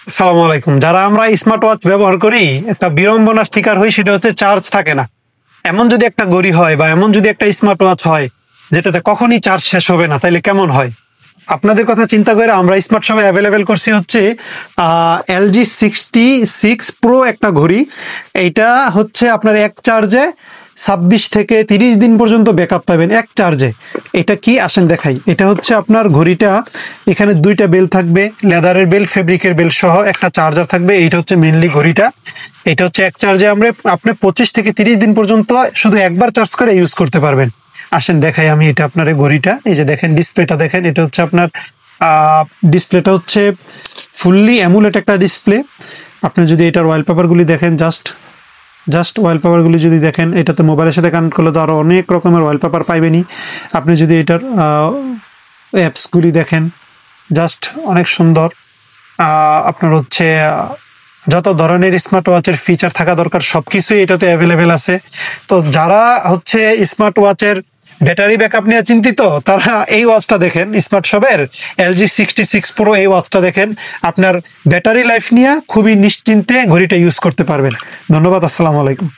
আসসালামু আলাইকুম। যারা আমরা স্মার্ট ওয়াচ ব্যবহার করি একটা বিড়ম্বনার শিকার হই, সেটা হচ্ছে চার্জ থাকে না। এমন যদি একটা ঘড়ি হয় বা এমন যদি একটা স্মার্ট ওয়াচ হয় যেটাতে কখনই চার্জ শেষ হবে না, তাইলে কেমন হয়? আপনাদের কথা চিন্তা করে আমরা স্মার্ট শপে অ্যাভেলেবেল করছি হচ্ছে LG66 Pro একটা ঘড়ি। এইটা হচ্ছে আপনার এক চার্জে 26 থেকে 30 দিন পর্যন্ত ব্যাকআপ পাবেন এক চার্জে। এটা কি আসেন দেখাই। এটা হচ্ছে আপনার ঘড়িটা, এখানে দুইটা বেল থাকবে, লেদারের বেল, ফেব্রিকের বেল সহ একটা চার্জার থাকবে। এইটা হচ্ছে মেনলি ঘড়িটা। এটা হচ্ছে এক চার্জে আপনি 25 থেকে 30 দিন পর্যন্ত শুধু একবার চার্জ করে ইউজ করতে পারবেন। আসেন দেখাই আমি এটা আপনার ঘড়িটা। এই যে দেখেন ডিসপ্লেটা দেখেন, এটা হচ্ছে আপনার ডিসপ্লেটা হচ্ছে ফুললি অ্যামুলেট একটা ডিসপ্লে। আপনি যদি এটার ওয়ালপেপারগুলি দেখেন, জাস্ট ওয়ালপেপারগুলি যদি দেখেন, এটাতে মোবাইলের সাথে কানেক্ট করলে তো আরও অনেক রকমের ওয়ালপেপার পাইবেনই। আপনি যদি এটার অ্যাপসগুলি দেখেন, জাস্ট অনেক সুন্দর। আপনার হচ্ছে যত ধরনের স্মার্ট ওয়াচের ফিচার থাকা দরকার সব কিছুই এটাতে অ্যাভেলেবেল আছে। তো যারা হচ্ছে স্মার্ট ওয়াচের ব্যাটারি ব্যাকআপ নিয়ে চিন্তিত, তারা এই ওয়াচটা দেখেন, স্মার্ট শপের LG66 Pro এই ওয়াচটা দেখেন। আপনার ব্যাটারি লাইফ নিয়ে খুবই নিশ্চিন্তে ঘড়িটা ইউজ করতে পারবেন। ধন্যবাদ, আসসালামু আলাইকুম।